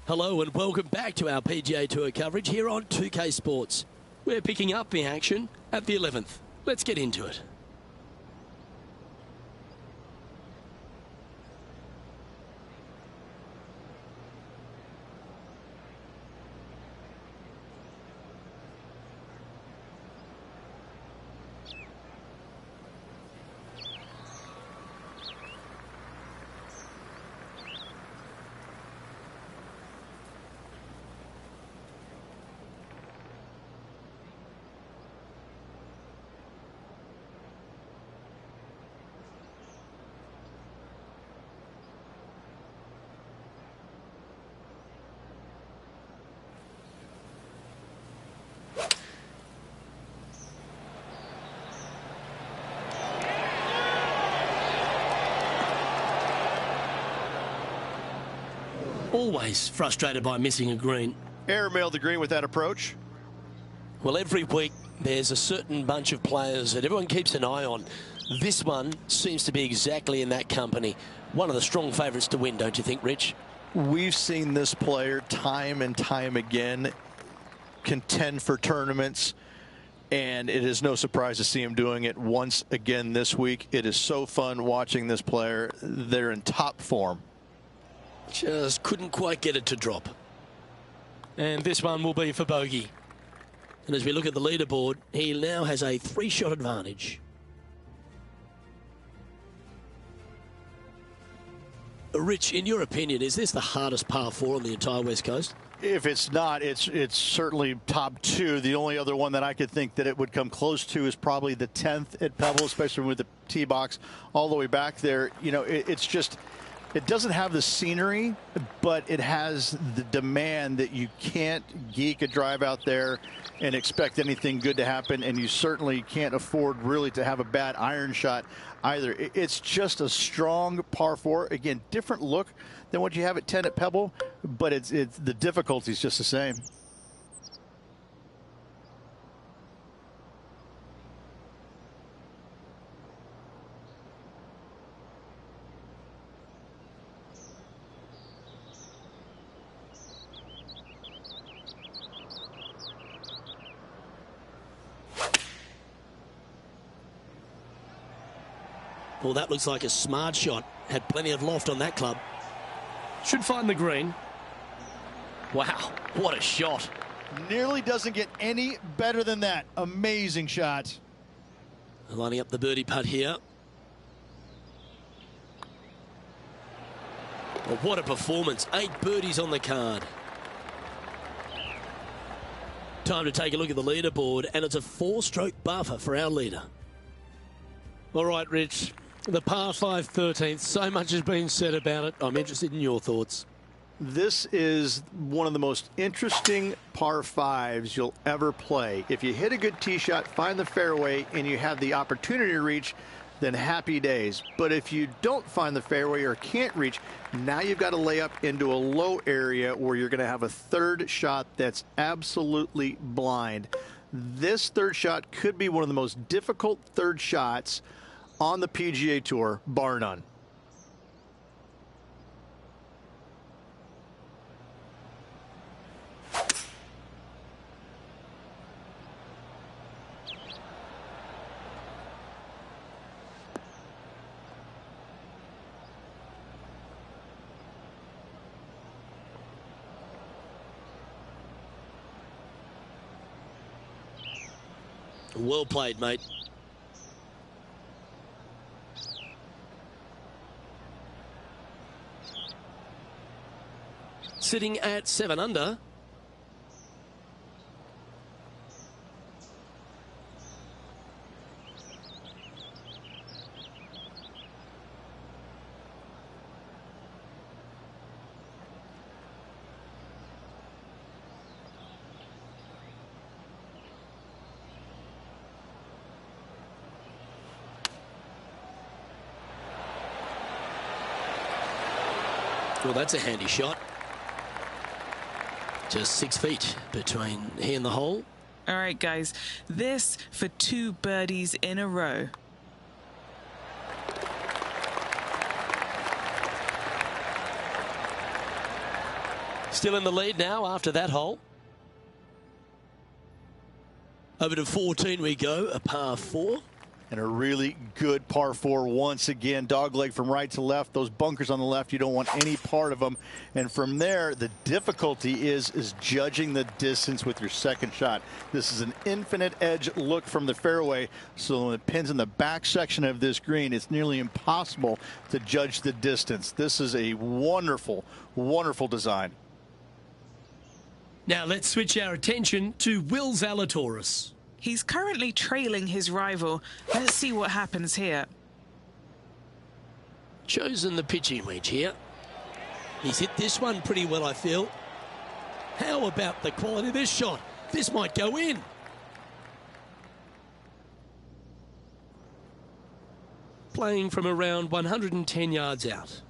Hello and welcome back to our PGA Tour coverage here on 2K Sports. We're picking up the action at the 11th. Let's get into it. Always frustrated by missing a green. Airmailed the green with that approach. Well, every week there's a certain bunch of players that everyone keeps an eye on. This one seems to be exactly in that company. One of the strong favourites to win, don't you think, Rich? We've seen this player time and time again contend for tournaments, and it is no surprise to see him doing it once again this week. It is so fun watching this player. They're in top form. Just couldn't quite get it to drop. And this one will be for bogey. And as we look at the leaderboard, he now has a 3-shot advantage. Rich, in your opinion, is this the hardest par 4 on the entire West Coast? If it's not, it's certainly top 2. The only other one that I could think that it would come close to is probably the 10th at Pebble, especially with the tee box all the way back there. You know, it's just... It doesn't have the scenery, but it has the demand that you can't geek a drive out there and expect anything good to happen, and you certainly can't afford really to have a bad iron shot either. It's just a strong par 4. Again, different look than what you have at 10 at Pebble, but it's the difficulty is just the same. Well, that looks like a smart shot. Had plenty of loft on that club. Should find the green. Wow, what a shot. Nearly doesn't get any better than that. Amazing shot. Lining up the birdie putt here. Well, what a performance. 8 birdies on the card. Time to take a look at the leaderboard, and it's a 4-stroke buffer for our leader. All right, Rich. The par 5 13th, so much has been said about it. I'm interested in your thoughts. This is one of the most interesting par 5s you'll ever play. If you hit a good tee shot, find the fairway, and you have the opportunity to reach, then happy days. But if you don't find the fairway or can't reach, now you've got to lay up into a low area where you're going to have a third shot that's absolutely blind. This third shot could be one of the most difficult third shots on the PGA Tour, bar none. Well played, mate. Sitting at 7 under. Well, that's a handy shot. Just 6 feet between he and the hole. All right, guys, this for 2 birdies in a row. Still in the lead now after that hole. Over to 14 we go, a par 4. And a really good par 4 once again. Dogleg from right to left. Those bunkers on the left, you don't want any part of them. And from there, the difficulty is judging the distance with your second shot. This is an infinite edge look from the fairway. So when it pins in the back section of this green, it's nearly impossible to judge the distance. This is a wonderful, wonderful design. Now let's switch our attention to Will Zalatoris. He's currently trailing his rival. Let's see what happens here. Chosen the pitching wedge here. He's hit this one pretty well, I feel. How about the quality of this shot? This might go in. Playing from around 110 yards out.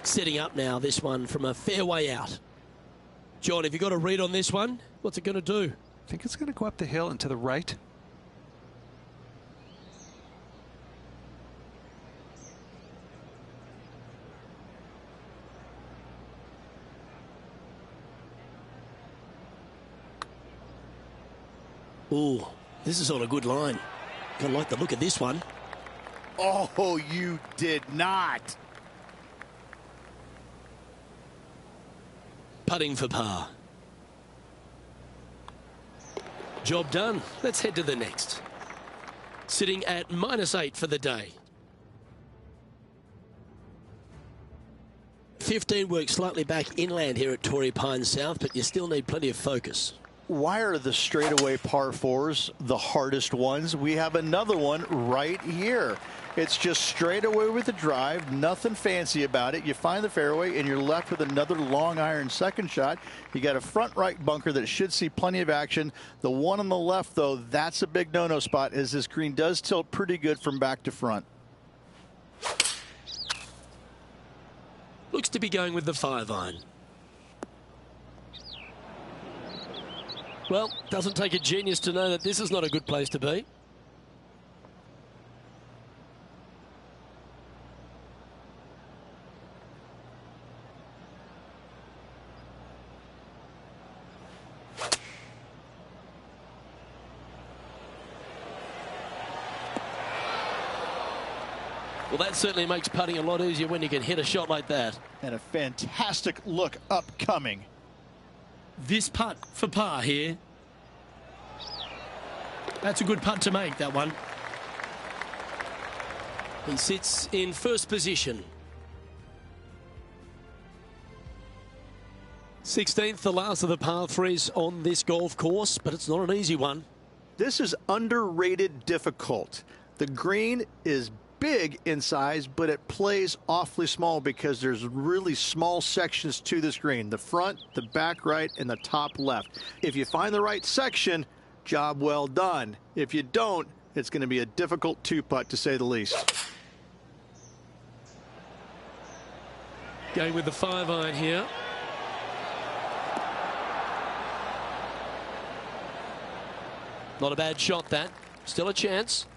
Setting up now, this one from a fairway out. John, have you got a read on this one? What's it going to do? I think it's going to go up the hill and to the right. Ooh, this is on a good line. Gonna like the look of this one. Oh, you did not. Putting for par. Job done. Let's head to the next. Sitting at -8 for the day. 15 works slightly back inland here at Torrey Pines South, but you still need plenty of focus. Why are the straightaway par 4s the hardest ones? We have another one right here. It's just straight away with the drive, nothing fancy about it. You find the fairway and you're left with another long iron second shot. You got a front right bunker that should see plenty of action. The one on the left, though, that's a big no-no spot, as this green does tilt pretty good from back to front. Looks to be going with the 5-iron. Well, doesn't take a genius to know that this is not a good place to be. Well, that certainly makes putting a lot easier when you can hit a shot like that. And a fantastic look upcoming. This putt for par here. That's a good putt to make, that one. He sits in first position. 16th, the last of the par 3s on this golf course, but it's not an easy one. This is underrated difficult. The green is big in size, but it plays awfully small because there's really small sections to this green. The front, the back right, and the top left. If you find the right section, job well done. If you don't, it's going to be a difficult two-putt, to say the least. Going with the 5-iron here. Not a bad shot, that. Still a chance.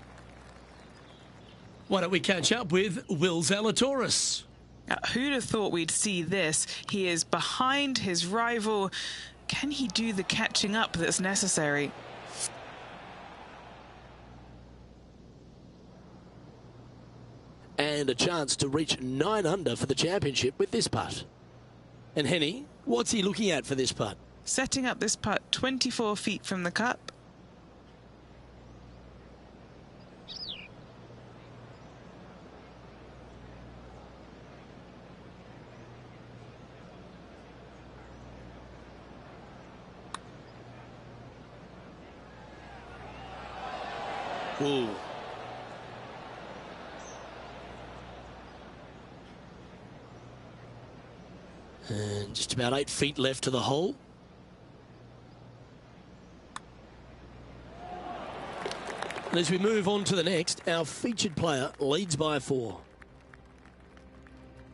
Why don't we catch up with Will Zalatoris? Who'd have thought we'd see this? He is behind his rival. Can he do the catching up that's necessary? And a chance to reach 9 under for the championship with this putt. And Henny, what's he looking at for this putt? Setting up this putt 24 feet from the cup. Ooh. And just about 8 feet left to the hole. And as we move on to the next, our featured player leads by 4.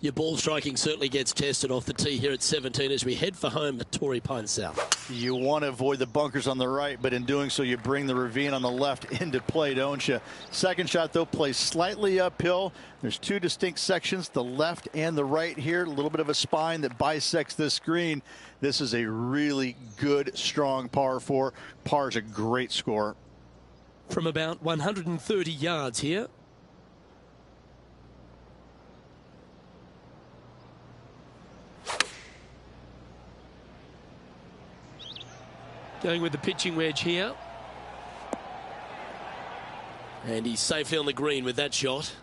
Your ball striking certainly gets tested off the tee here at 17 as we head for home at Torrey Pines South. You want to avoid the bunkers on the right, but in doing so, you bring the ravine on the left into play, don't you? Second shot, though, plays slightly uphill. There's 2 distinct sections, the left and the right here. A little bit of a spine that bisects this green. This is a really good, strong par 4. Par is a great score. From about 130 yards here. Going with the pitching wedge here. And he's safely on the green with that shot.